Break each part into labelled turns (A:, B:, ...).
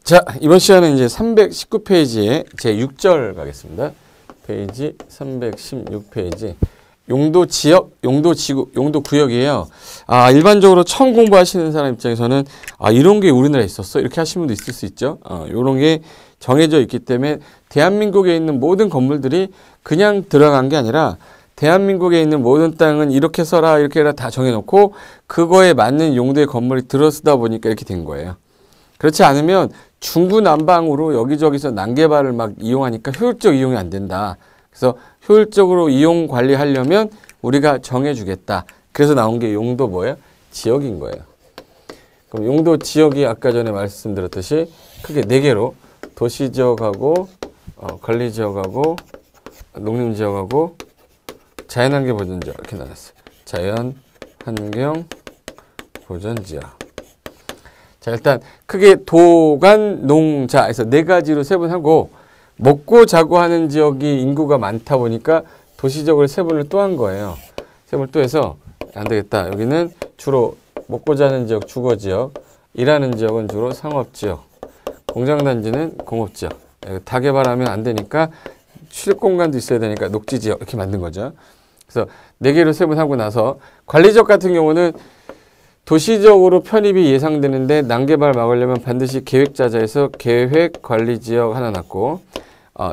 A: 자, 이번 시간은 이제 319페이지에 제 6절 가겠습니다. 페이지 316페이지. 용도 지역, 용도 지구, 용도 구역이에요. 일반적으로 처음 공부하시는 사람 입장에서는 이런 게 우리나라에 있었어? 이렇게 하시는 분도 있을 수 있죠. 이런 게 정해져 있기 때문에 대한민국에 있는 모든 건물들이 그냥 들어간 게 아니라 대한민국에 있는 모든 땅은 이렇게 써라, 이렇게 해라 다 정해놓고 그거에 맞는 용도의 건물이 들어서다 보니까 이렇게 된 거예요. 그렇지 않으면 중구난방으로 여기저기서 난개발을 막 이용하니까 효율적 이용이 안 된다. 그래서 효율적으로 이용 관리하려면 우리가 정해주겠다. 그래서 나온 게 용도 뭐예요? 지역인 거예요. 그럼 용도 지역이 아까 전에 말씀드렸듯이 크게 4개로 도시지역하고 관리지역하고 농림지역하고 자연환경 보전지역 이렇게 나눴어요. 자연환경 보전지역. 자, 일단 크게 도간, 농자에서 4가지로 세분하고 먹고 자고 하는 지역이 인구가 많다 보니까 도시적으로 세분을 또 한 거예요. 세분을 또 해서 안 되겠다. 여기는 주로 먹고 자는 지역, 주거지역, 일하는 지역은 주로 상업지역, 공장단지는 공업지역. 다 개발하면 안 되니까 취득공간도 있어야 되니까 녹지지역 이렇게 만든 거죠. 그래서 4개로 세분하고 나서 관리지역 같은 경우는 도시적으로 편입이 예상되는데 난개발 막으려면 반드시 계획자자에서 계획관리지역 하나 놨고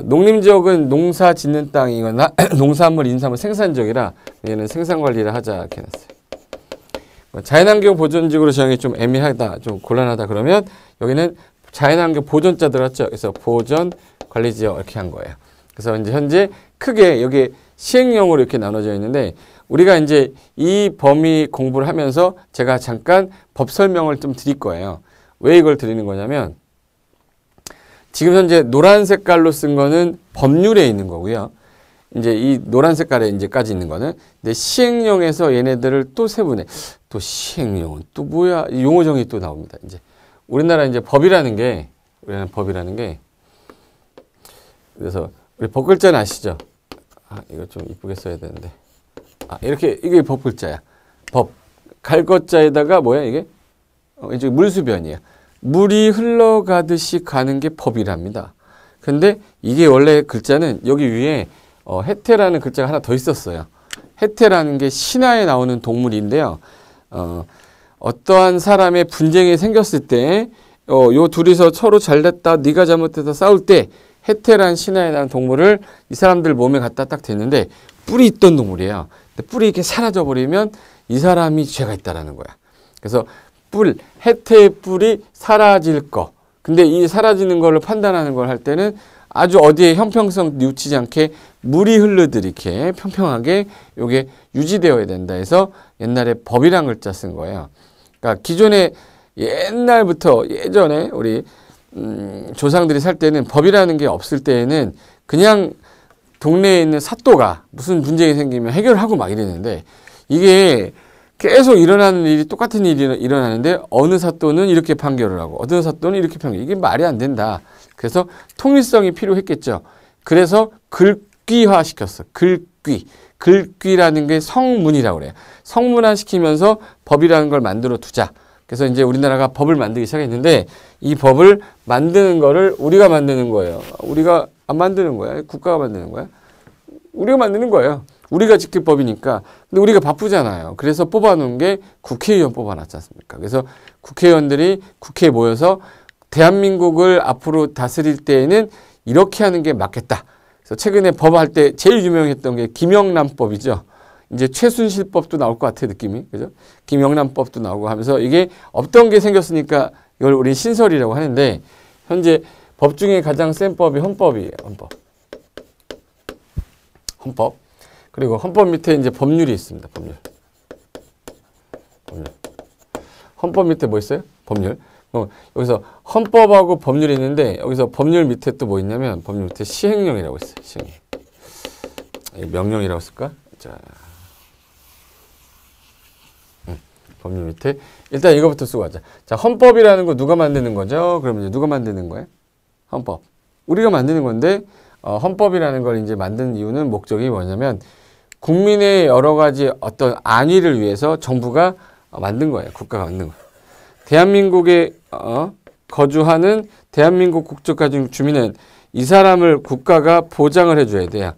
A: 농림지역은 농사 짓는 땅이거나 농산물, 인산물 생산지역이라 얘는 생산관리를 하자 이렇게 놨어요. 자연환경 보존지역으로 정하기 좀 애매하다, 좀 곤란하다 그러면 여기는 자연환경 보존자 들어갔죠. 그래서 보존관리지역 이렇게 한 거예요. 그래서 이제 현재 크게 여기 시행령으로 이렇게 나눠져 있는데 우리가 이제 이 범위 공부를 하면서 제가 잠깐 법 설명을 좀 드릴 거예요. 왜 이걸 드리는 거냐면 지금 현재 노란 색깔로 쓴 거는 법률에 있는 거고요. 이제 이 노란 색깔에 이제까지 있는 거는 근데 시행령에서 얘네들을 또 세분해. 또 시행령은 또 뭐야? 용어정의 또 나옵니다. 이제 우리나라 이제 법이라는 게 그래서 우리 법 글자는 아시죠? 이거 좀 이쁘게 써야 되는데. 이렇게 이게 법 글자야. 법. 갈것자에다가 뭐야 이게? 이제 물수변이야. 물이 흘러가듯이 가는 게 법이랍니다. 근데 이게 원래 글자는 여기 위에 해태라는 글자가 하나 더 있었어요. 해태라는 게 신화에 나오는 동물인데요. 어떠한 사람의 분쟁이 생겼을 때 요 둘이서 서로 잘됐다, 네가 잘못했다 싸울 때 해태라는 신화에 나오는 동물을 이 사람들 몸에 갖다 딱 댔는데 뿔이 있던 동물이에요. 근데 뿔이 이렇게 사라져버리면 이 사람이 죄가 있다라는 거야. 그래서 해태의 뿔이 사라질 거. 근데 이 사라지는 거를 판단하는 걸 할 때는 아주 어디에 형평성 뉘우치지 않게 물이 흐르듯 이렇게 평평하게 요게 유지되어야 된다 해서 옛날에 법이란 글자 쓴 거예요. 그러니까 기존에 옛날부터 예전에 우리 조상들이 살 때는 법이라는 게 없을 때에는 그냥 동네에 있는 사또가 무슨 분쟁이 생기면 해결하고 막 이랬는데 이게 계속 일어나는 일이 똑같은 일이 일어나는데 어느 사또는 이렇게 판결을 하고 어느 사또는 이렇게 판결. 이게 말이 안 된다. 그래서 통일성이 필요했겠죠. 그래서 글귀화 시켰어. 글귀. 글귀라는 게 성문이라고 그래요. 성문화 시키면서 법이라는 걸 만들어 두자. 그래서 이제 우리나라가 법을 만들기 시작했는데 이 법을 만드는 거를 우리가 만드는 거예요. 우리가 안 만드는 거야. 국가가 만드는 거야. 우리가 만드는 거예요. 우리가 지킬 법이니까. 근데 우리가 바쁘잖아요. 그래서 뽑아놓은 게 국회의원 뽑아놨지 않습니까? 그래서 국회의원들이 국회에 모여서 대한민국을 앞으로 다스릴 때에는 이렇게 하는 게 맞겠다. 그래서 최근에 법할 때 제일 유명했던 게 김영란법이죠. 이제 최순실법도 나올 것 같아 느낌이. 그죠? 김영란법도 나오고 하면서 이게 없던 게 생겼으니까 이걸 우리 신설이라고 하는데 현재 법 중에 가장 센 법이 헌법이에요. 헌법. 그리고 헌법 밑에 이제 법률이 있습니다. 법률. 헌법 밑에 뭐 있어요? 법률. 여기서 헌법하고 법률이 있는데 여기서 법률 밑에 또 뭐 있냐면 법률 밑에 시행령이라고 있어요. 시행령. 명령이라고 쓸까? 자. 법률 밑에 일단 이거부터 쓰고 가자. 자, 헌법이라는 거 누가 만드는 거죠? 그러면 이제 누가 만드는 거예요? 헌법. 우리가 만드는 건데 헌법이라는 걸 이제 만든 이유는 목적이 뭐냐면 국민의 여러 가지 어떤 안위를 위해서 정부가 만든 거예요. 국가가 만든 거예요. 대한민국에 거주하는 대한민국 국적 가진 주민은 이 사람을 국가가 보장을 해줘야 돼요.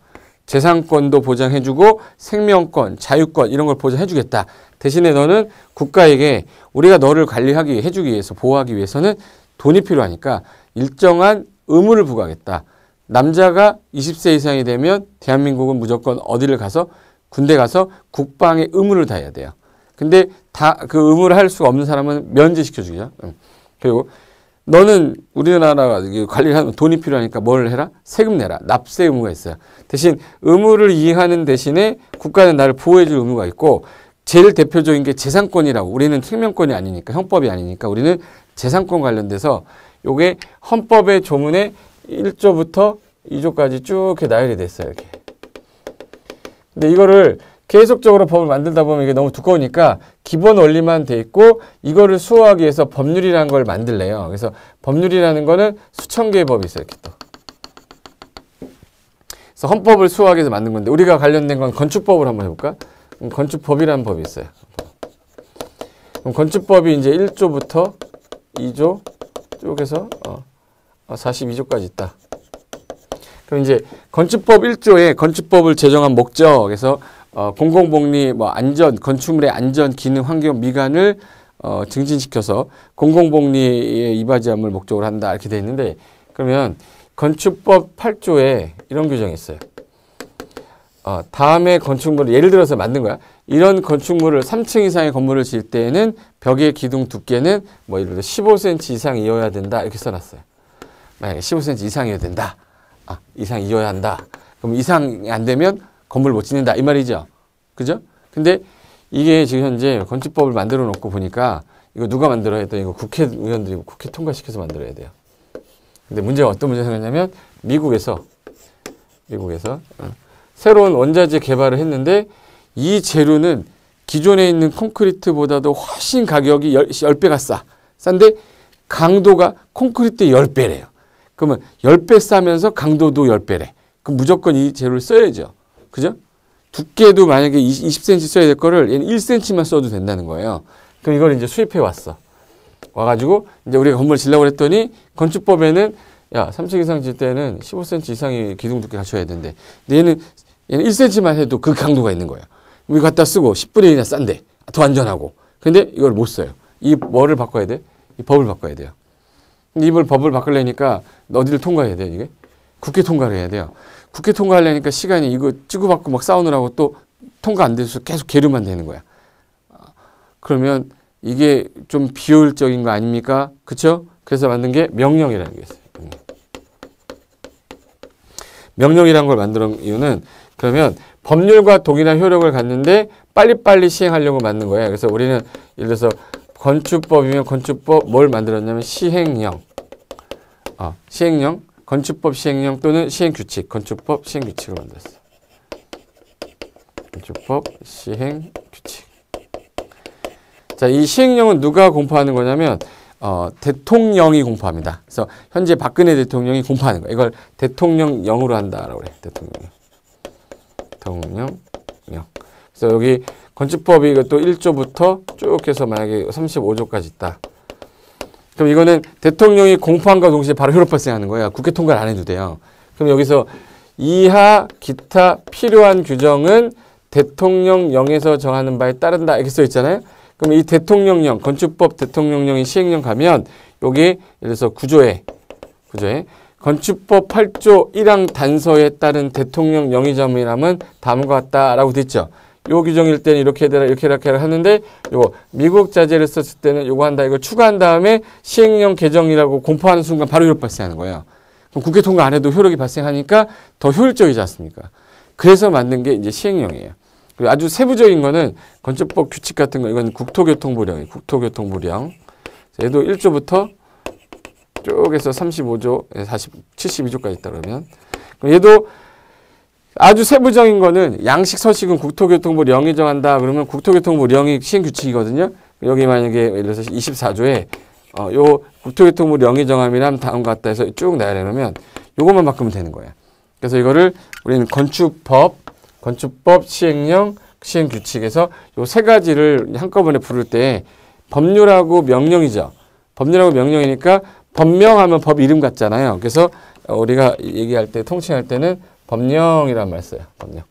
A: 재산권도 보장해주고 생명권, 자유권 이런 걸 보장해주겠다. 대신에 너는 국가에게 우리가 너를 관리하기 해주기 위해서 보호하기 위해서는 돈이 필요하니까 일정한 의무를 부과하겠다. 남자가 20세 이상이 되면 대한민국은 무조건 어디를 가서 군대 가서 국방의 의무를 다해야 돼요. 근데 다 그 의무를 할 수가 없는 사람은 면제시켜주죠. 그리고 너는 우리나라가 관리를 하면 돈이 필요하니까 뭘 해라? 세금 내라. 납세 의무가 있어요. 대신 의무를 이행하는 대신에 국가는 나를 보호해줄 의무가 있고 제일 대표적인 게 재산권이라고. 우리는 생명권이 아니니까 형법이 아니니까 우리는 재산권 관련돼서 요게 헌법의 조문에 1조부터 2조까지 쭉 이렇게 나열이 됐어요. 이렇게. 근데 이거를 계속적으로 법을 만들다 보면 이게 너무 두꺼우니까 기본 원리만 돼 있고 이거를 수호하기 위해서 법률이라는 걸 만들래요. 그래서 법률이라는 거는 수천 개의 법이 있어요. 이렇게 또. 그래서 헌법을 수호하기 위해서 만든 건데 우리가 관련된 건 건축법을 한번 해볼까? 건축법이라는 법이 있어요. 그럼 건축법이 이제 1조부터 2조 쭉 해서 42조까지 있다. 그럼 이제 건축법 1조에 건축법을 제정한 목적에서 공공복리, 안전, 건축물의 안전, 기능, 환경, 미관을 증진시켜서 공공복리에 이바지함을 목적으로 한다 이렇게 돼 있는데 그러면 건축법 8조에 이런 규정이 있어요. 다음에 건축물을 예를 들어서 만든 거야. 이런 건축물을 3층 이상의 건물을 지을 때에는 벽의 기둥 두께는 예를 들어 15cm 이상이어야 된다 이렇게 써놨어요. 만약에 15cm 이상이어야 된다. 이상이어야 한다. 그럼 이상이 안 되면 건물 못 짓는다 이 말이죠. 그죠? 근데 이게 지금 현재 건축법을 만들어 놓고 보니까 이거 누가 만들어야 했더니 이거 국회의원들이 국회 통과시켜서 만들어야 돼요. 근데 문제가 어떤 문제가 생겼냐면 미국에서 새로운 원자재 개발을 했는데 이 재료는 기존에 있는 콘크리트보다도 훨씬 가격이 10배가 싼데 강도가 콘크리트의 10배래요. 그러면 10배 싸면서 강도도 10배래. 그럼 무조건 이 재료를 써야죠. 그죠? 두께도 만약에 20cm 써야 될 거를 얘는 1cm만 써도 된다는 거예요. 그럼 이걸 이제 수입해 왔어. 와가지고 이제 우리가 건물 지려고 했더니 건축법에는 야, 3층 이상 질 때는 15cm 이상의 기둥 두께 갖춰야 되는데 얘는 1cm만 해도 그 강도가 있는 거예요. 이거 갖다 쓰고 10분의 1이나 싼데 더 안전하고. 근데 이걸 못 써요. 이 뭐를 바꿔야 돼? 이 법을 바꿔야 돼요. 근데 이걸 법을 바꾸려니까 어디를 통과해야 돼요, 이게? 국회 통과를 해야 돼요. 국회 통과하려니까 시간이 이거 치고받고 막 싸우느라고 또 통과 안 돼서 계속 계류만 되는 거야. 그러면 이게 좀 비효율적인 거 아닙니까? 그쵸? 그래서 만든 게 명령이라는 게 있어요. 명령이라는 걸 만든 이유는 그러면 법률과 동일한 효력을 갖는데 빨리빨리 시행하려고 만든 거예요. 그래서 우리는 예를 들어서 건축법이면 건축법 뭘 만들었냐면 시행령. 시행령, 건축법 시행령 또는 시행규칙, 건축법 시행규칙을 만들었어요. 건축법 시행규칙. 자, 이 시행령은 누가 공포하는 거냐면 대통령이 공포합니다. 그래서 현재 박근혜 대통령이 공포하는 거예요. 이걸 대통령령으로 한다라고 그래요. 대통령령. 그래서 여기 건축법이 이것도 1조부터 쭉 해서 만약에 35조까지 있다. 그럼 이거는 대통령이 공포함과 동시에 바로 효력 발생하는 거예요. 국회 통과를 안 해도 돼요. 그럼 여기서 이하 기타 필요한 규정은 대통령령에서 정하는 바에 따른다 이렇게 써 있잖아요. 그럼 이 대통령령, 건축법 대통령령이 시행령 가면 여기 예를 들어서 구조에 건축법 8조 1항 단서에 따른 대통령 영의점이라면 다음과 같다라고 돼 있죠. 요 규정일 때는 이렇게 해라 이렇게 하는데 요거 미국 자재를 썼을 때는 요거 한다 이거 추가한 다음에 시행령 개정이라고 공포하는 순간 바로 효력 발생하는 거예요. 그럼 국회 통과 안 해도 효력이 발생하니까 더 효율적이지 않습니까? 그래서 만든 게 이제 시행령이에요. 그리고 아주 세부적인 거는 건축법 규칙 같은 거 이건 국토교통부령이에요. 국토교통부령. 얘도 1조부터 쭉 해서 35조, 72조까지 있다 그러면 얘도 아주 세부적인 거는 양식 서식은 국토교통부령이 정한다 그러면 국토교통부령이 시행규칙이거든요. 여기 만약에 예를 들어서 24조에 요 국토교통부령이 정함이란 다음과 같다 해서 쭉 나열해놓으면 요것만 바꾸면 되는 거예요. 그래서 이거를 우리는 건축법 시행령, 시행규칙에서 요 세 가지를 한꺼번에 부를 때 법률하고 명령이죠. 법률하고 명령이니까 법령하면 법 이름 같잖아요. 그래서 우리가 얘기할 때 통칭할 때는 법령이란 말 써요. 법령.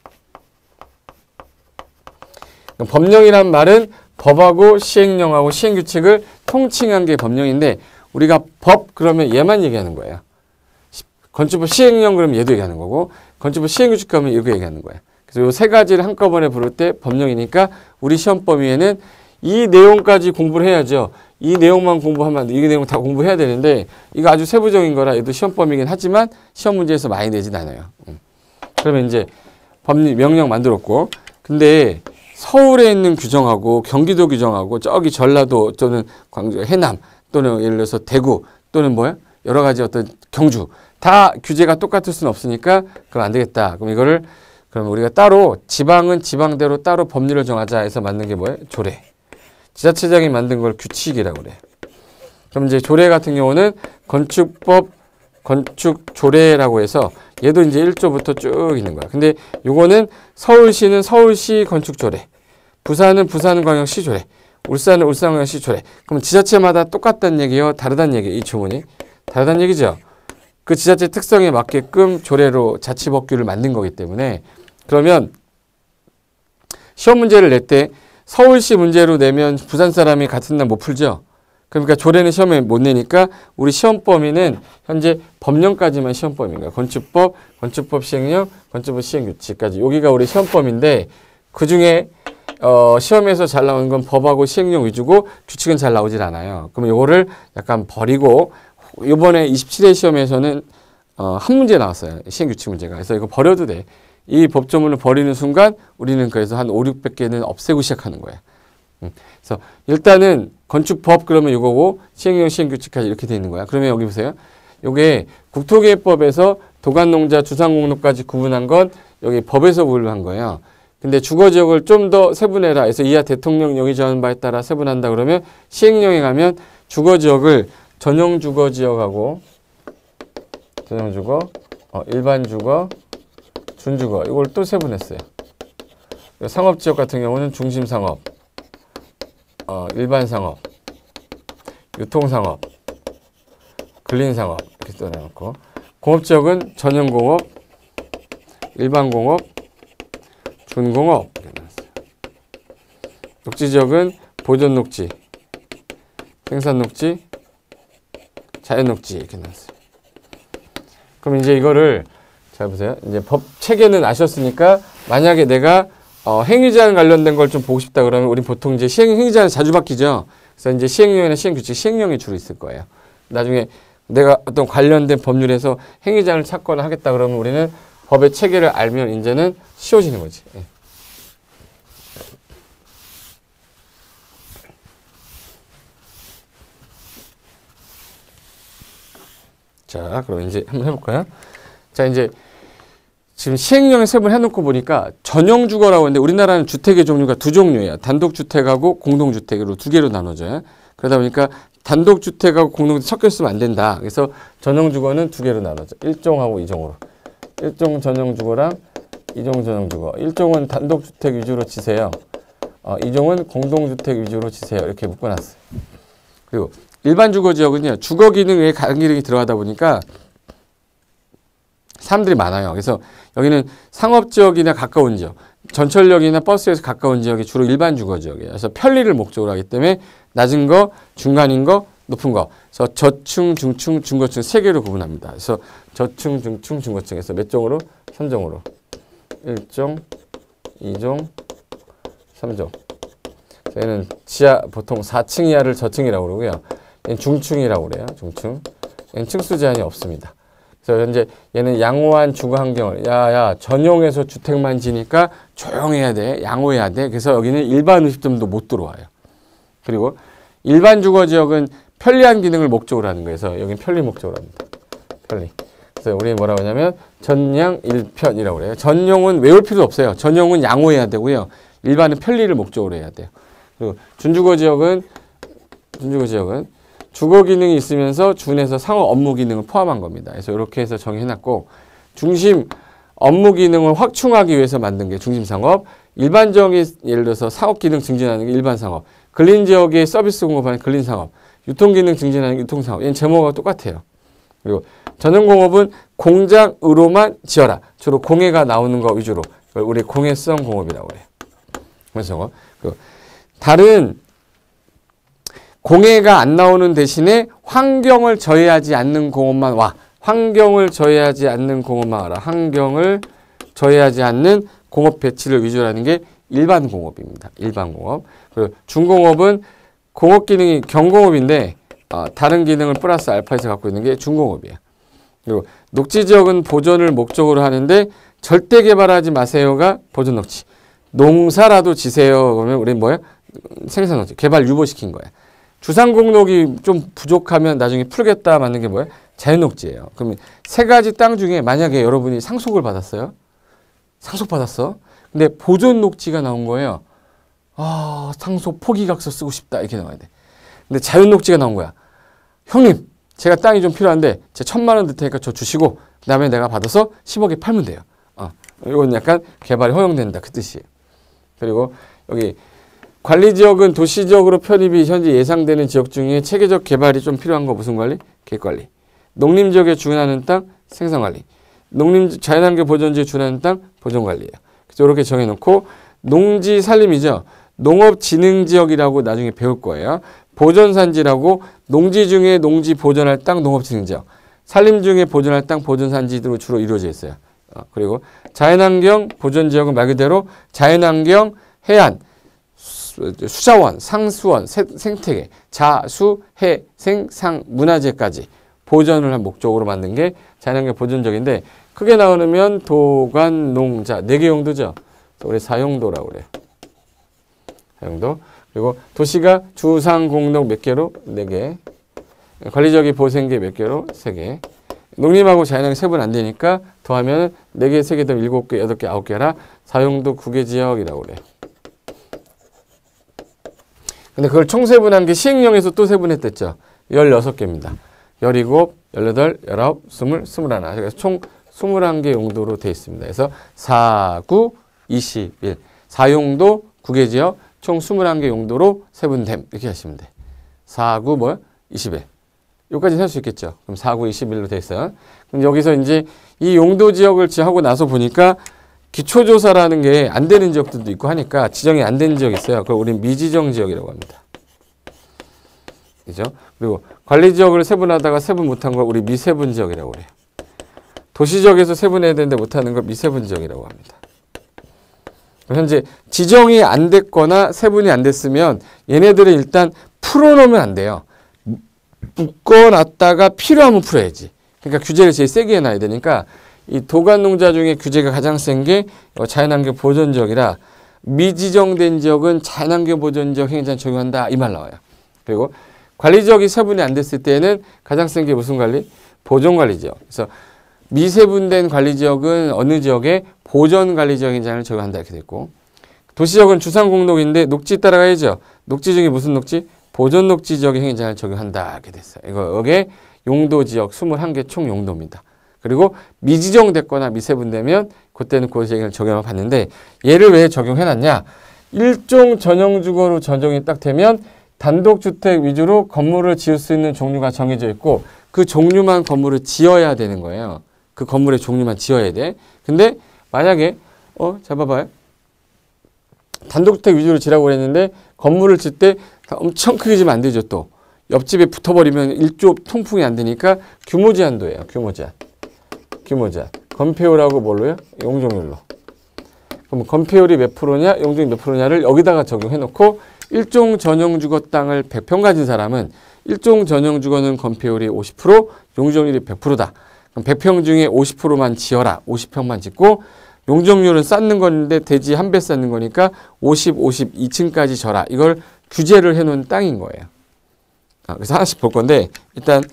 A: 법령이란 말은 법하고 시행령하고 시행규칙을 통칭한 게 법령인데 우리가 법 그러면 얘만 얘기하는 거예요. 건축법 시행령 그러면 얘도 얘기하는 거고 건축법 시행규칙 그러면 이거 얘기하는 거예요. 그래서 이 세 가지를 한꺼번에 부를 때 법령이니까 우리 시험 범위에는 이 내용까지 공부를 해야죠. 이 내용만 공부하면 안 돼. 이 내용 다 공부해야 되는데 이거 아주 세부적인 거라 얘도 시험 범위이긴 하지만 시험 문제에서 많이 내진 않아요. 그러면 이제 법령 명령 만들었고 근데 서울에 있는 규정하고 경기도 규정하고 저기 전라도 또는 광주, 해남 또는 예를 들어서 대구 또는 뭐야? 여러 가지 어떤 경주 다 규제가 똑같을 수는 없으니까 그럼 안 되겠다. 그럼 이거를 그럼 우리가 따로 지방은 지방대로 따로 법률을 정하자 해서 만든 게 뭐예요? 조례. 지자체장이 만든 걸 규칙이라고 그래. 그럼 이제 조례 같은 경우는 건축법 건축조례라고 해서 얘도 이제 1조부터 쭉 있는 거야. 근데 요거는 서울시는 서울시 건축조례, 부산은 부산광역시 조례, 울산은 울산광역시 조례. 그럼 지자체마다 똑같다는 얘기예요? 다르다는 얘기예요? 이 조문이? 다르다는 얘기죠. 그 지자체 특성에 맞게끔 조례로 자치법규를 만든 거기 때문에 그러면 시험 문제를 낼 때 서울시 문제로 내면 부산 사람이 같은 날 못 풀죠. 그러니까 조례는 시험에 못 내니까 우리 시험 범위는 현재 법령까지만 시험 범위인 거야. 건축법, 건축법 시행령, 건축법 시행규칙까지. 여기가 우리 시험 범위인데 그중에 시험에서 잘 나오는 건 법하고 시행령 위주고 규칙은 잘 나오질 않아요. 그러면 요거를 약간 버리고 이번에 27회 시험에서는 한 문제 나왔어요. 시행규칙 문제가. 그래서 이거 버려도 돼. 이 법조문을 버리는 순간 우리는 그래서 한 5, 600개는 없애고 시작하는 거야. 그래서 일단은 건축법 그러면 이거고 시행령 시행규칙까지 이렇게 돼 있는 거야. 그러면 여기 보세요. 요게 국토기획법에서 도간농자 주상공로까지 구분한 건 여기 법에서 분류한 거예요. 근데 주거지역을 좀 더 세분해라 해서 이하 대통령령이 정한 바에 따라 세분한다 그러면 시행령에 가면 주거지역을 전용주거지역하고 전용주거, 일반주거, 준주거 이걸 또 세분했어요. 상업지역 같은 경우는 중심상업, 일반상업, 유통상업, 근린상업 이렇게 써놓고 공업지역은 전용공업, 일반공업, 준공업 이렇게 나왔어요. 녹지지역은 보존녹지, 생산녹지, 자연녹지 이렇게 나왔어요. 그럼 이제 이거를 잘 보세요. 이제 법 체계는 아셨으니까 만약에 내가 행위제한 관련된 걸 좀 보고 싶다 그러면 우리 보통 이제 행위제한 자주 바뀌죠. 그래서 이제 시행령이나 시행규칙, 시행령이 주로 있을 거예요. 나중에 내가 어떤 관련된 법률에서 행위제한을 찾거나 하겠다 그러면 우리는 법의 체계를 알면 이제는 쉬워지는 거지. 예. 자, 그럼 이제 한번 해볼까요? 자, 이제 지금 시행령에 세분 해놓고 보니까 전용주거라고 하는데 우리나라는 주택의 종류가 두 종류예요. 단독주택하고 공동주택으로 두 개로 나눠져요. 그러다 보니까 단독주택하고 공동주택 섞여 있으면 안 된다. 그래서 전용주거는 두 개로 나눠져. 1종하고 2종으로. 1종 전용주거랑 2종 전용주거. 1종은 단독주택 위주로 치세요. 2종은 공동주택 위주로 치세요. 이렇게 묶어놨어요. 그리고 일반 주거지역은요. 주거 기능에 다른 기능이 들어가다 보니까 사람들이 많아요. 그래서 여기는 상업지역이나 가까운 지역, 전철역이나 버스에서 가까운 지역이 주로 일반 주거지역이에요. 그래서 편리를 목적으로 하기 때문에 낮은 거, 중간인 거, 높은 거. 그래서 저층, 중층, 중고층 세 개로 구분합니다. 그래서 저층, 중층, 중고층에서 몇 종으로? 3종으로. 1종, 2종, 3종. 얘는 지하 보통 4층 이하를 저층이라고 그러고요. 얘는 중층이라고 그래요. 중층. 얘는 층수 제한이 없습니다. 그래서 현재 얘는 양호한 주거 환경을 전용해서 주택만 지니까 조용해야 돼. 양호해야 돼. 그래서 여기는 일반 음식점도 못 들어와요. 그리고 일반 주거 지역은 편리한 기능을 목적으로 하는 거예요. 그래서 여기는 편리 목적으로 합니다. 편리. 그래서 우리 뭐라고 하냐면 전양 일편이라고 그래요. 전용은 외울 필요 없어요. 전용은 양호해야 되고요. 일반은 편리를 목적으로 해야 돼요. 그리고 준주거 지역은 주거 기능이 있으면서 준해서 상업 업무 기능을 포함한 겁니다. 그래서 이렇게 해서 정의해놨고 중심 업무 기능을 확충하기 위해서 만든 게 중심상업, 일반적인 예를 들어서 사업 기능 증진하는 게 일반상업, 근린지역에 서비스 공급하는 근린상업, 유통기능 증진하는 유통사업. 얘는 제목과 똑같아요. 그리고 전용공업은 공장으로만 지어라. 주로 공해가 나오는 거 위주로. 우리 공해성 공업이라고 그래요. 그래서 다른 공해가 안 나오는 대신에 환경을 저해하지 않는 공업만 와. 환경을 저해하지 않는 공업만 와라. 환경을 저해하지 않는 공업 배치를 위주로 하는 게 일반 공업입니다. 일반 공업. 그리고 중공업은 공업 기능이 경공업인데 다른 기능을 플러스 알파에서 갖고 있는 게 중공업이에요. 그리고 녹지 지역은 보존을 목적으로 하는데 절대 개발하지 마세요가 보존 녹지. 농사라도 지세요. 그러면 우리 뭐야? 생산 녹지. 개발 유보시킨 거야. 주상 공록이 좀 부족하면 나중에 풀겠다 맞는 게 뭐야? 자연 녹지예요. 그러면 세 가지 땅 중에 만약에 여러분이 상속을 받았어요. 상속받았어. 근데 보존 녹지가 나온 거예요. 아, 상속 포기각서 쓰고 싶다. 이렇게 나와야 돼. 근데 자연 녹지가 나온 거야. 형님, 제가 땅이 좀 필요한데 제 1,000만 원 들 테니까 저 주시고 그다음에 내가 받아서 10억에 팔면 돼요. 이건 약간 개발이 허용된다. 그 뜻이에요. 그리고 여기 관리지역은 도시적으로 편입이 현재 예상되는 지역 중에 체계적 개발이 좀 필요한 거 무슨 관리? 계획관리. 농림지역에 준하는 땅 생산관리. 자연환경 보존지에 준하는 땅 보존관리예요. 그래서 이렇게 정해놓고 농지 살림이죠. 농업진흥지역이라고 나중에 배울 거예요. 보존산지라고 농지 중에 농지 보존할 땅 농업진흥지역. 산림 중에 보존할 땅 보존산지로 주로 이루어져 있어요. 그리고 자연환경 보존지역은 말 그대로 자연환경, 해안, 수자원, 상수원, 생태계, 자수, 해, 생, 상, 문화재까지 보존을 한 목적으로 만든 게 자연환경 보존지역인데 크게 나오면 도관, 농자 4개 용도죠. 우리 사용도라고 그래요. 사용도. 그리고 도시가 주상 공록 몇 개로? 4개. 관리지역이 보생계 몇 개로? 3개. 농림하고 자연환경 세분 안 되니까 더하면 4개, 3개 더 7개, 8개, 9개라 사용도 9개 지역이라고 그래요. 근데 그걸 총세분한 게 시행령에서 또 세분했댔죠. 16개입니다. 17, 18, 19, 20, 21. 그래서 총 21개 용도로 되어 있습니다. 그래서 4, 9, 21. 사용도 9개 지역, 총 21개 용도로 세분됨. 이렇게 하시면 돼. 4, 9, 뭐야? 21. 여기까지 할 수 있겠죠. 그럼 4, 9, 21로 돼 있어요. 그럼 여기서 이제 이 용도 지역을 하고 나서 보니까 기초조사라는 게 안 되는 지역들도 있고 하니까 지정이 안 되는 지역이 있어요. 그걸 우리는 미지정 지역이라고 합니다. 그죠? 그리고 관리지역을 세분하다가 세분 못한 걸 우리 미세분 지역이라고 그래요. 도시지역에서 세분해야 되는데 못하는 걸 미세분 지역이라고 합니다. 현재 지정이 안 됐거나 세분이 안 됐으면 얘네들은 일단 풀어놓으면 안 돼요. 묶어놨다가 필요하면 풀어야지. 그러니까 규제를 제일 세게 해놔야 되니까 이 도관농자 중에 규제가 가장 센 게 자연환경 보존지역이라 미지정된 지역은 자연환경 보존지역 행위제한 적용한다 이 말 나와요. 그리고 관리지역이 세분이 안 됐을 때는 가장 센 게 무슨 관리? 보존관리지역. 그래서 미세분된 관리지역은 어느 지역에 보존관리지역 행위제한을 적용한다 이렇게 됐고 도시지역은 주상공록인데 녹지 따라가야죠. 녹지 중에 무슨 녹지? 보존녹지 지역의 행위제한을 적용한다 이렇게 됐어요. 여기에 용도지역 21개 총 용도입니다. 그리고 미지정됐거나 미세분되면 그때는 그 지역을 적용을 받는데 얘를 왜 적용해놨냐? 일종 전용주거로 전정이 딱 되면 단독주택 위주로 건물을 지을 수 있는 종류가 정해져 있고 그 종류만 건물을 지어야 되는 거예요. 그 건물의 종류만 지어야 돼. 근데 만약에 잡아봐요. 단독주택 위주로 지라고 그랬는데 건물을 질 때 엄청 크게 지면 안 되죠. 또 옆집에 붙어버리면 일조 통풍이 안 되니까 규모 제한도예요. 규모 제한. 건폐율하고 뭘로요? 용적률로. 그럼 건폐율이 몇 프로냐, 용적률 몇 프로냐를 여기다가 적용해놓고 일종 전용주거 땅을 100평 가진 사람은 일종 전용주거는 건폐율이 50%, 용적률이 100%다. 그럼 100평 중에 50%만 지어라. 50평만 짓고 용적률은 쌓는 건데 대지 한 배 쌓는 거니까 50, 2층까지 져라. 이걸 규제를 해놓은 땅인 거예요. 그래서 하나씩 볼 건데 일단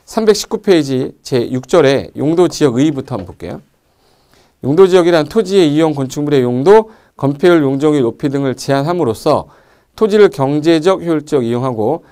A: 319페이지 제6절에 용도지역 의의부터 한번 볼게요. 용도지역이란 토지의 이용 건축물의 용도, 건폐율, 용적률 높이 등을 제한함으로써 토지를 경제적 효율적 이용하고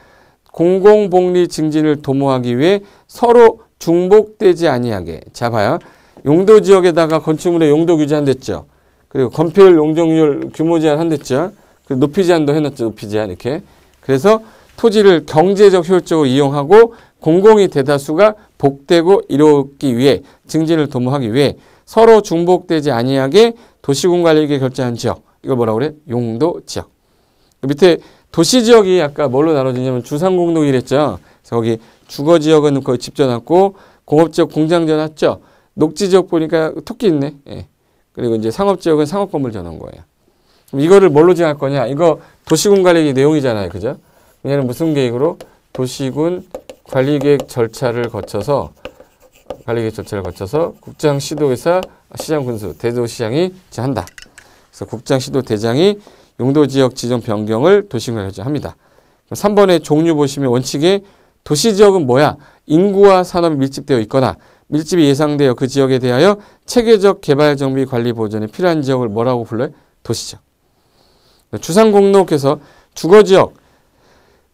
A: 공공복리 증진을 도모하기 위해 서로 중복되지 아니하게. 자 봐요. 용도지역에다가 건축물의 용도 규제 한댔죠. 그리고 건폐율, 용적률 규모 제한 한댔죠. 그리고 높이 제한도 해놨죠. 높이 제한 이렇게. 그래서 토지를 경제적 효율적으로 이용하고 공공이 대다수가 복되고 이루기 위해 증진을 도모하기 위해 서로 중복되지 아니하게 도시군관리계획 결정한 지역. 이걸 뭐라고 그래? 용도지역. 밑에 도시지역이 아까 뭘로 나눠지냐면 주상공동이랬죠. 그래서 거기 주거지역은 거의 집 지어놨고 공업지역 공장 지어놨죠. 녹지지역 보니까 토끼 있네. 예. 그리고 이제 상업지역은 상업건물 지어놓은 거예요. 그럼 이거를 뭘로 정할 거냐? 이거 도시군 관리계획 내용이잖아요. 그죠? 얘는 무슨 계획으로? 도시군 관리계획 절차를 거쳐서 국장, 시도의사, 시장, 군수, 대도시장이 한다. 그래서 국장, 시도, 대장이 용도지역 지정 변경을 도시군에 결정합니다. 3번의 종류 보시면 원칙에 도시지역은 뭐야? 인구와 산업이 밀집되어 있거나 밀집이 예상되어 그 지역에 대하여 체계적 개발 정비 관리 보존에 필요한 지역을 뭐라고 불러요? 도시지역. 주상공록에서 주거지역,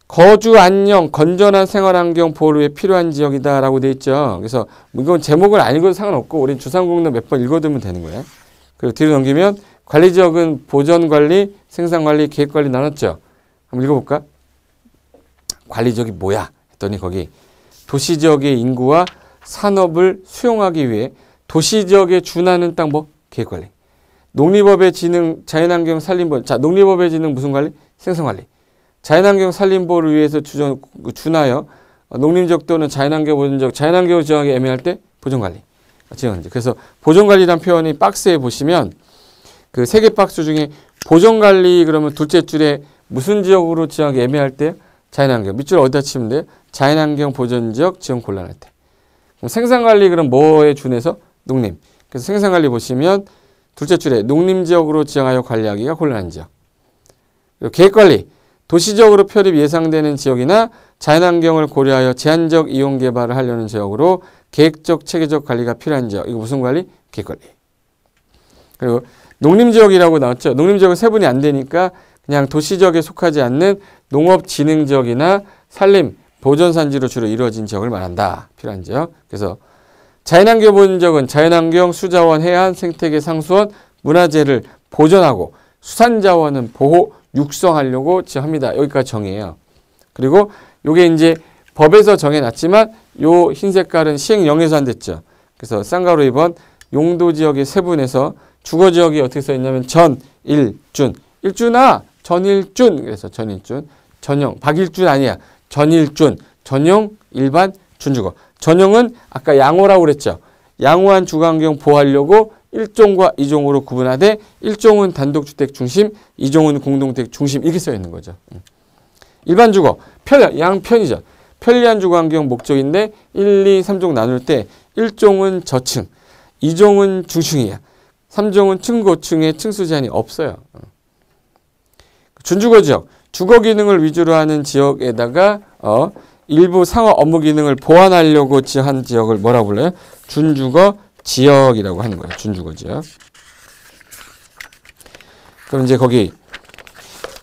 A: 거주 안녕, 건전한 생활환경 보호에 필요한 지역이다라고 돼 있죠. 그래서 이건 제목을 안 읽어도 상관없고 우린 주상공록 몇 번 읽어두면 되는 거예요. 그리고 뒤로 넘기면 관리지역은 보전관리, 생산관리, 계획관리 나눴죠. 한번 읽어볼까? 관리지역이 뭐야? 했더니 거기 도시지역의 인구와 산업을 수용하기 위해 도시지역에 준하는 땅 뭐? 계획관리. 농림법의 지능, 자연환경 산림보. 자, 농림법의 지능 무슨 관리? 생산관리. 자연환경 산림보를 위해서 준하여 농림지역 또는 자연환경 보존지역, 자연환경을 지정하기 애매할 때 보존관리. 그래서 보존관리란 표현이 박스에 보시면 그 세 개 박스 중에 보존관리 그러면 둘째 줄에 무슨 지역으로 지정하기 애매할 때 자연환경. 밑줄 어디다 치면 돼요? 자연환경 보존지역 지정 곤란할 때. 그럼 생산관리 그럼 뭐에 준해서? 농림. 그래서 생산관리 보시면 둘째 줄에 농림지역으로 지정하여 관리하기가 곤란한 지역. 그리고 계획관리. 도시적으로 편입 예상되는 지역이나 자연환경을 고려하여 제한적 이용 개발을 하려는 지역으로 계획적, 체계적 관리가 필요한 지역. 이거 무슨 관리? 계획관리. 그리고 농림지역이라고 나왔죠. 농림지역은 세분이 안 되니까 그냥 도시지역에 속하지 않는 농업진흥지역이나 산림, 보존산지로 주로 이루어진 지역을 말한다. 필요한 지역. 그래서 자연환경 보존지역은 자연환경, 수자원, 해안, 생태계, 상수원, 문화재를 보존하고 수산자원은 보호, 육성하려고 지정합니다. 여기까지 정의해요. 그리고 요게 이제 법에서 정해놨지만 요 흰 색깔은 시행령에서 안 됐죠. 그래서 쌍가로 2번 용도지역의 세분에서 주거지역이 어떻게 써있냐면 전일준. 일준아! 전일준. 그래서 전일준. 전용. 박일준 아니야. 전일준. 전용, 일반, 준주거. 전용은 아까 양호라고 그랬죠. 양호한 주거환경 보호하려고 1종과 2종으로 구분하되 1종은 단독주택 중심, 2종은 공동주택 중심 이렇게 써 있는 거죠. 일반 주거, 양편이죠. 편리한 주거환경 목적인데 1, 2, 3종 나눌 때 1종은 저층, 2종은 중층이야. 3종은 층고층에 층수 제한이 없어요. 준주거지역, 주거 기능을 위주로 하는 지역에다가 일부 상업 업무 기능을 보완하려고 지한 지역을 뭐라고 불러요? 준주거 지역이라고 하는 거예요. 준주거 지역. 그럼 이제 거기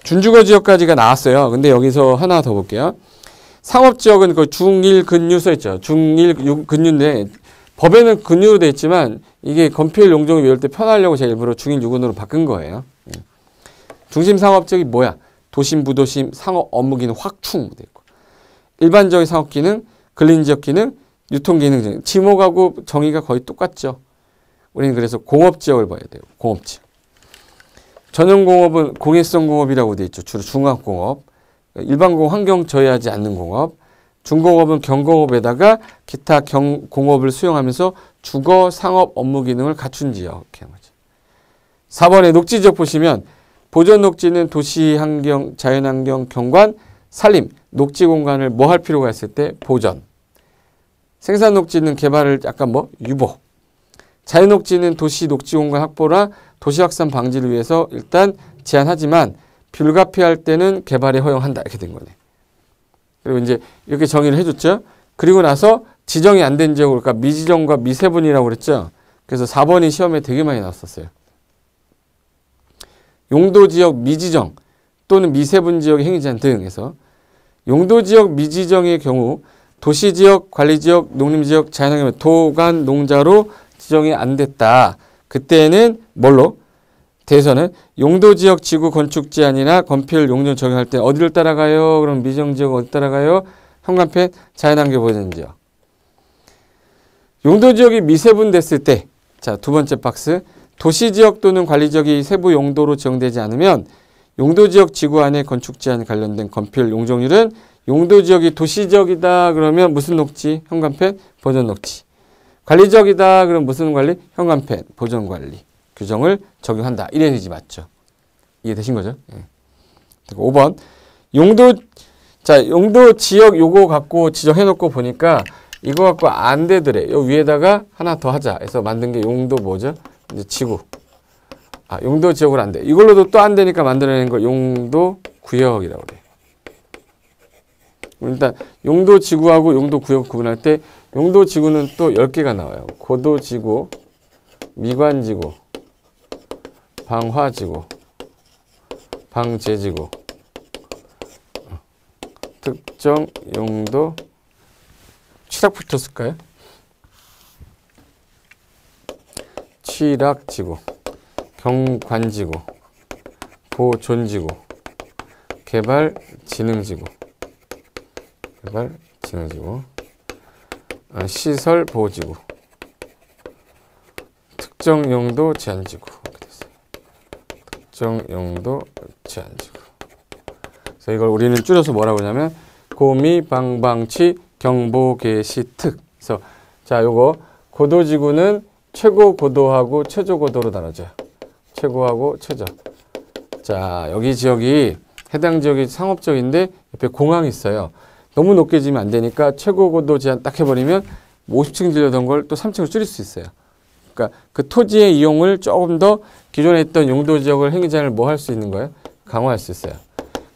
A: 준주거 지역까지가 나왔어요. 근데 여기서 하나 더 볼게요. 상업지역은 그 중1 근유 써 있죠. 중1 근유인데 법에는 근유로 돼 있지만 이게 건폐율 용적을 외울 때 편하려고 제가 일부러 중1 유근으로 바꾼 거예요. 중심 상업지역이 뭐야? 도심, 부도심, 상업 업무 기능 확충 돼 있고 일반적인 상업 기능, 근린지역 기능, 유통기능 등 지목하고 정의가 거의 똑같죠. 우리는 그래서 공업지역을 봐야 돼요. 공업지역. 전용공업은 공해성 공업이라고 되어 있죠. 주로 중앙공업. 일반공업 환경 저해하지 않는 공업. 중공업은 경공업에다가 기타 공업을 수용하면서 주거, 상업, 업무 기능을 갖춘 지역. 이렇게 하는 거죠. 4번에 녹지지역 보시면 보존 녹지는 도시 환경, 자연환경, 경관, 산림, 녹지 공간을 뭐 할 필요가 있을 때 보전. 생산 녹지는 개발을 약간 유보. 자연 녹지는 도시 녹지 공간 확보나 도시 확산 방지를 위해서 일단 제한하지만 불가피할 때는 개발에 허용한다. 이렇게 된 거네. 그리고 이제 이렇게 정의를 해줬죠. 그리고 나서 지정이 안 된 지역으로 그러니까 미지정과 미세분이라고 그랬죠. 그래서 4번이 시험에 되게 많이 나왔었어요. 용도지역 미지정 또는 미세분 지역의 행위제한 등 해서 용도지역 미지정의 경우 도시지역, 관리지역, 농림지역, 자연환경, 도간, 농자로 지정이 안 됐다. 그때는 뭘로? 대해서는 용도지역 지구 건축 제한이나 건폐율 용도 적용할 때 어디를 따라가요? 그럼 미정지역 어디 따라가요? 현관펜 자연환경 보전지역. 용도지역이 미세분됐을 때, 자, 두 번째 박스. 도시지역 또는 관리지역이 세부 용도로 지정되지 않으면 용도지역 지구 안에 건축 제한 관련된 건폐율 용적률은 용도지역이 도시지역이다 그러면 무슨 녹지? 현관펜 보전 녹지. 관리지역이다 그럼 무슨 관리? 현관펜 보전 관리. 규정을 적용한다. 이런 의지 맞죠? 이해되신 거죠? 예. 5번. 용도 지역 요거 갖고 지정해 놓고 보니까 이거 갖고 안 되더래. 요 위에다가 하나 더 하자 해서 만든 게 용도 뭐죠? 이제 지구. 용도 지역으로 안 돼. 이걸로도 또 안 되니까 만들어낸 거 용도 구역이라고 그래. 일단 용도 지구하고 용도 구역 구분할 때 용도 지구는 또 10개가 나와요. 고도 지구, 미관 지구, 방화 지구, 방제 지구, 특정 용도 취락 붙었을까요? 취락지구, 경관지구, 보존지구, 개발진흥지구, 시설보호지구, 특정용도 제한지구. 특정용도 제한지구. 그래서 이걸 우리는 줄여서 뭐라고 하냐면 고미, 방방치, 경보, 개시, 특. 그래서 자, 요거 고도지구는 최고 고도하고 최저 고도로 나눠져요. 최고하고 최저. 자, 여기 지역이 해당 지역이 상업지역인데 옆에 공항이 있어요. 너무 높게 지면 안 되니까 최고 고도 제한 딱 해버리면 50층 들려던 걸 또 3층을 줄일 수 있어요. 그러니까 그 토지의 이용을 조금 더 기존에 있던 용도 지역을 행위자를 뭐 할 수 있는 거예요? 강화할 수 있어요.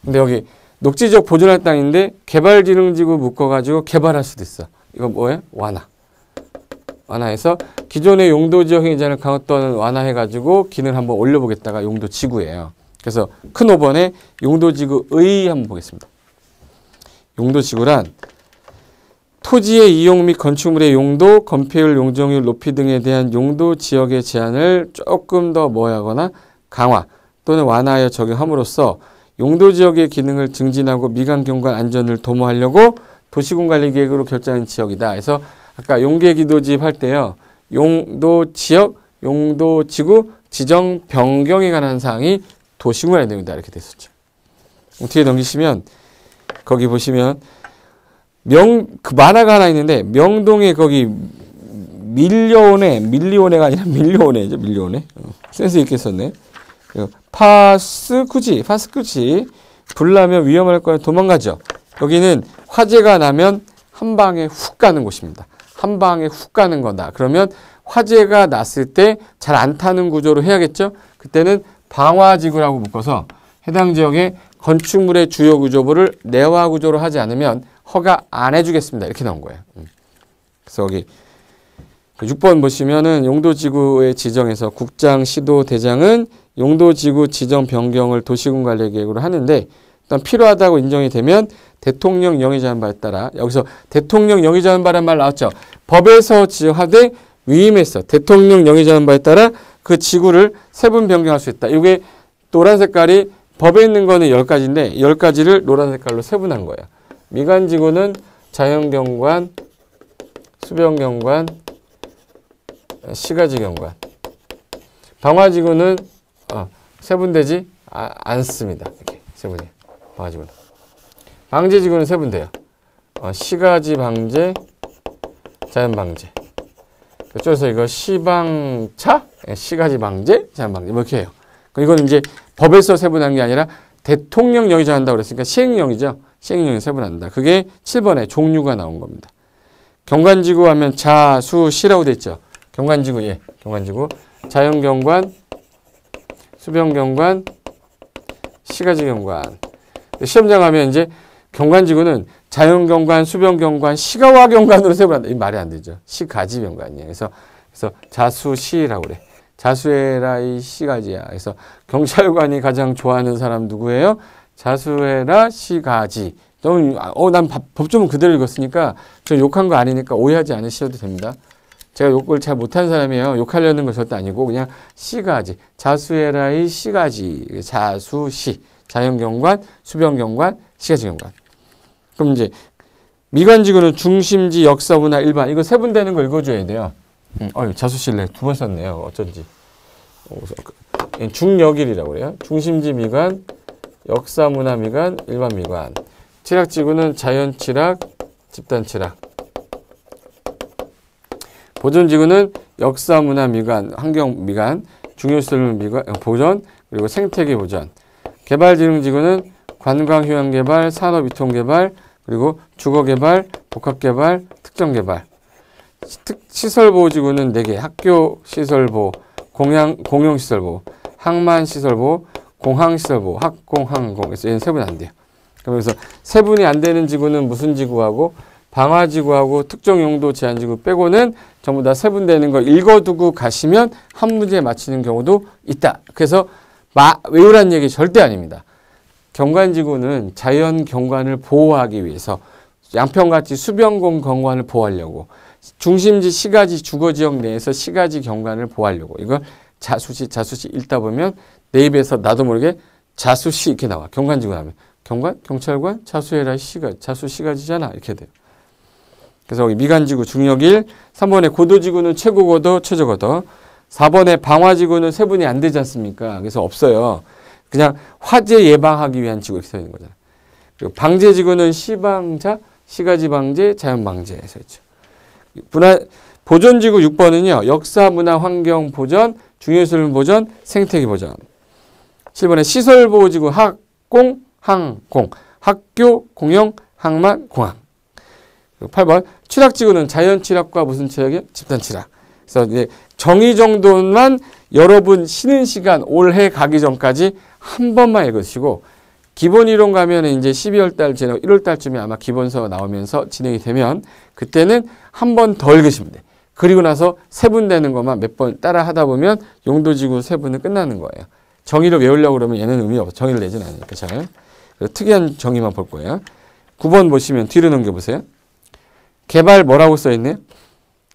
A: 근데 여기 녹지지역 보존할 땅인데 개발진흥지구 묶어가지고 개발할 수도 있어. 이거 뭐예요? 완화해서 기존의 용도지역 행위자를 강화 또는 완화해가지고 기능을 한번 올려보겠다가 용도지구예요. 그래서 큰 5번에 용도지구의 한번 보겠습니다. 용도지구란 토지의 이용 및 건축물의 용도, 건폐율, 용적률 높이 등에 대한 용도지역의 제한을 조금 더 뭐하거나 강화 또는 완화하여 적용함으로써 용도지역의 기능을 증진하고 미관경관 안전을 도모하려고 도시군관리계획으로 결정한 지역이다. 그래서 아까 용계기도지입 할 때요. 용도지역, 용도지구 지정 변경에 관한 사항이 도시군관리 내용이다. 이렇게 됐었죠. 뒤에 넘기시면 거기 보시면 그 만화가 하나 있는데 명동에 거기 밀리오네가 아니라 밀리오네죠. 밀리오네. 센스 있게 썼네. 파스쿠지 불나면 위험할 거야 도망가죠. 여기는 화재가 나면 한 방에 훅 가는 곳입니다. 한 방에 훅 가는 거다. 그러면 화재가 났을 때 잘 안 타는 구조로 해야겠죠. 그때는 방화지구라고 묶어서 해당 지역의 건축물의 주요 구조부를 내화 구조로 하지 않으면 허가 안 해주겠습니다. 이렇게 나온 거예요. 그래서 여기 6번 보시면은 용도지구의 지정에서 국장, 시도, 대장은 용도지구 지정 변경을 도시군관리계획으로 하는데 일단 필요하다고 인정이 되면 대통령 영의자한 바에 따라 여기서 대통령 영의자한 바란 말 나왔죠. 법에서 지정하되 위임해서 대통령 영의자한 바에 따라 그 지구를 세분 변경할 수 있다. 이게 노란 색깔이 법에 있는 거는 10가지인데 10가지를 노란 색깔로 세분한 거예요. 미관지구는 자연경관, 수변경관, 시가지경관. 방화지구는 세분되지 않습니다. 이렇게 세분이 방화지구는. 방제지구는 세분돼요. 시가지 방제, 자연 방제. 그래서 이거 시방차, 시가지 방제, 자연 방제 이렇게 해요. 이건 이제 법에서 세분한 게 아니라 대통령 영의자 한다고 그랬으니까 시행령이죠. 시행령이 세분한다. 그게 7번에 종류가 나온 겁니다. 경관지구 하면 자, 수, 시라고 돼 있죠. 경관지구, 예. 경관지구. 자연경관, 수변경관, 시가지경관. 시험장 가면 이제 경관지구는 자연경관, 수변경관, 시가화경관으로 세분한다. 이 말이 안 되죠. 시가지경관이에요. 그래서 자수시라고 그래. 자수해라 이 시가지야. 그래서 경찰관이 가장 좋아하는 사람 누구예요? 자수해라 시가지. 난 법조문 그대로 읽었으니까 저 욕한 거 아니니까 오해하지 않으셔도 됩니다. 제가 욕을 잘 못하는 사람이에요. 욕하려는 거 절대 아니고 그냥 시가지. 자수해라의 시가지. 자수시. 자연경관, 수변경관, 시가지경관. 그럼 이제 미관지구는 중심지, 역사문화, 일반. 이거 세분되는 거 읽어줘야 돼요. 자수시래. 2번 썼네요. 어쩐지. 중역일이라고 그래요. 중심지 미관, 역사문화 미관, 일반 미관. 칠학지구는 자연칠학, 집단칠학. 보존지구는 역사문화 미관, 환경미관, 중요시설 미관, 보존, 그리고 생태계 보존. 개발진흥지구는 관광휴양개발, 산업유통개발, 그리고 주거개발, 복합개발, 특정개발. 시설보호지구는 4개, 학교시설보호, 공용시설보호, 항만시설보호, 공항시설보호, 학공항공. 그래서 얘는 세분 안 돼요. 그래서 세분이 안 되는 지구는 무슨 지구하고 방화지구하고 특정용도 제한지구 빼고는 전부 다 세분되는 거 읽어두고 가시면 한 문제에 맞히는 경우도 있다. 그래서 외우라는 얘기 절대 아닙니다. 경관지구는 자연경관을 보호하기 위해서 양평같이 수변공 경관을 보호하려고 중심지 시가지 주거지역 내에서 시가지 경관을 보호하려고 이걸 자수시 읽다 보면 내 입에서 나도 모르게 자수시 이렇게 나와. 경관지구 하면 경관, 경찰관, 자수해라 시가지, 자수 시가지잖아 이렇게 돼요. 그래서 여기 미관지구 중역일, 3번에 고도지구는 최고고도, 최저고도, 4번에 방화지구는 세분이 안 되지 않습니까? 그래서 없어요. 그냥 화재 예방하기 위한 지구 이렇게 써 있는 거잖아요. 그리고 방제지구는 시방자, 시가지 방제, 자연 방제 써 있죠. 보존지구 6번은요. 역사, 문화, 환경 보전, 중요시설 보전, 생태계 보전. 7번에 시설보호지구 학공, 항공, 학교, 공영, 항만, 공항. 8번 칠학지구는 자연칠학과 무슨 칠학이요? 집단칠학. 그래서 이제 정의 정도만 여러분 쉬는 시간 올해 가기 전까지 한 번만 읽으시고 기본이론 가면 이제 12월 달 지나 1월 달쯤에 아마 기본서 나오면서 진행이 되면 그때는 한 번 더 읽으시면 돼. 그리고 나서 세분되는 것만 몇 번 따라 하다 보면 용도지구 세분은 끝나는 거예요. 정의를 외우려고 그러면 얘는 의미 없어. 정의를 내진 않으니까 잘. 특이한 정의만 볼 거예요. 9번 보시면 뒤로 넘겨보세요. 개발 뭐라고 써있네요?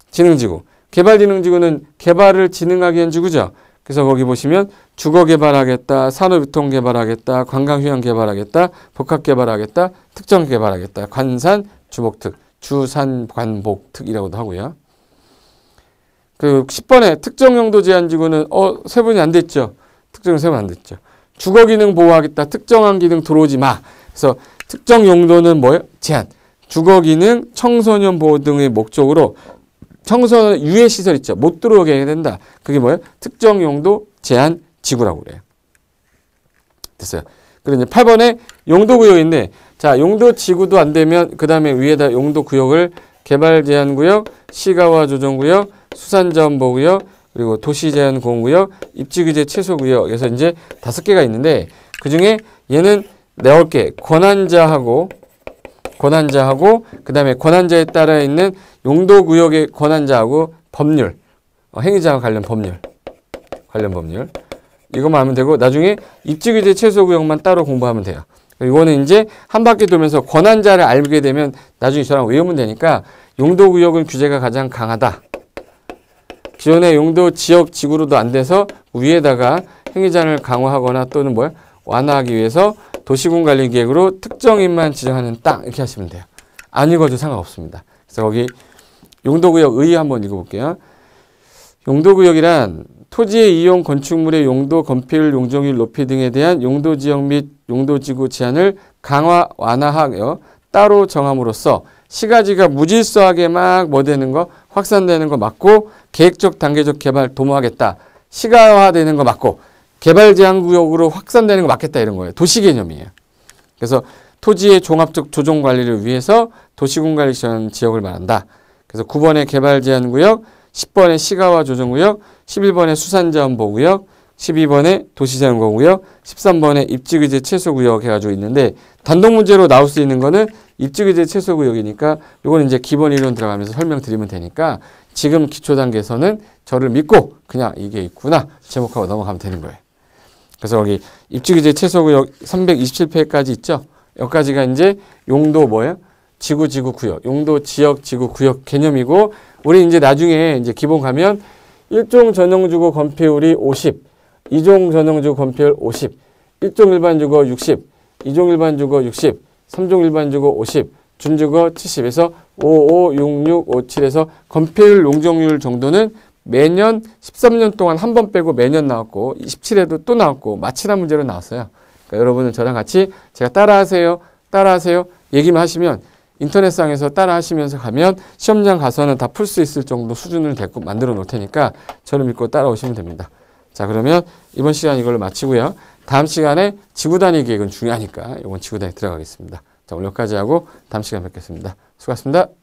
A: 진흥지구. 개발진흥지구는 개발을 진흥하기 위한 지구죠. 그래서 거기 보시면 주거 개발하겠다, 산업유통 개발하겠다, 관광휴양 개발하겠다, 복합 개발하겠다, 특정 개발하겠다. 관산, 주복특, 주산, 관복특이라고도 하고요. 그 10번에 특정용도 제한지구는 세분이 안 됐죠. 특정 세분 안 됐죠. 주거기능 보호하겠다, 특정한 기능 들어오지 마. 그래서 특정 용도는 뭐예요? 제한. 주거기능, 청소년 보호 등의 목적으로 청소년 유해시설 있죠. 못 들어오게 해야 된다. 그게 뭐예요? 특정 용도 제한 지구라고 그래요. 됐어요. 그리고 이제 8번에 용도구역인데, 자, 용도지구도 안 되면, 그 다음에 위에다 용도구역을 개발제한구역, 시가화 조정구역, 수산자원보호구역, 그리고 도시제한공구역, 입지규제 최소구역. 그래서 이제 5개가 있는데, 그 중에 얘는 넣을게. 권한자하고, 그 다음에 권한자에 따라 있는 용도구역의 권한자하고 법률, 행위자와 관련 법률. 이것만 하면 되고, 나중에 입지규제 최소구역만 따로 공부하면 돼요. 이거는 이제 한 바퀴 돌면서 권한자를 알게 되면 나중에 저랑 외우면 되니까 용도구역은 규제가 가장 강하다. 기존의 용도 지역 지구로도 안 돼서 위에다가 행위자를 강화하거나 또는 완화하기 위해서 도시군관리계획으로 특정인만 지정하는 땅 이렇게 하시면 돼요. 안 읽어도 상관없습니다. 그래서 거기 용도구역 의 한번 읽어볼게요. 용도구역이란 토지의 이용 건축물의 용도, 건폐율, 용적률 높이 등에 대한 용도지역 및 용도지구 제한을 강화, 완화하여 따로 정함으로써 시가지가 무질서하게 막 되는 거, 확산되는 거 막고 계획적, 단계적 개발 도모하겠다. 시가화되는 거 막고 개발제한구역으로 확산되는 거 막겠다 이런 거예요. 도시개념이에요. 그래서 토지의 종합적 조정관리를 위해서 도시군관리 지역을 말한다. 그래서 9번에 개발제한구역, 10번에 시가화 조정구역, 11번에 수산자원보호구역, 12번에 도시자연공구역, 13번에 입지규제 최소구역 해가지고 있는데 단독 문제로 나올 수 있는 거는 입지규제 최소구역이니까 요거는 이제 기본 이론 들어가면서 설명드리면 되니까 지금 기초 단계에서는 저를 믿고 그냥 이게 있구나 제목하고 넘어가면 되는 거예요. 그래서 여기 입지규제 최소구역 327페이지까지 있죠. 여기까지가 이제 용도 지구 구역, 용도 지역 지구 구역 개념이고 우리 이제 나중에 이제 기본 가면 1종 전형주고 건폐율이 50, 2종 전형주고 건폐율 50, 1종 일반주거 60, 2종 일반주거 60, 3종 일반주거 50, 준주거 70에서 55, 66, 57에서 건폐율 용적률 정도는 매년 13년 동안 한 번 빼고 매년 나왔고 27에도 또 나왔고 마치란 문제로 나왔어요. 그러니까 여러분은 저랑 같이 제가 따라하세요 얘기만 하시면 인터넷상에서 따라하시면서 가면 시험장 가서는 다 풀 수 있을 정도 수준을 만들어 놓을 테니까 저를 믿고 따라오시면 됩니다. 자, 그러면 이번 시간 이걸로 마치고요. 다음 시간에 지구 단위 계획은 중요하니까 이번 지구 단위 들어가겠습니다. 자, 오늘 여기까지 하고 다음 시간에 뵙겠습니다. 수고하셨습니다.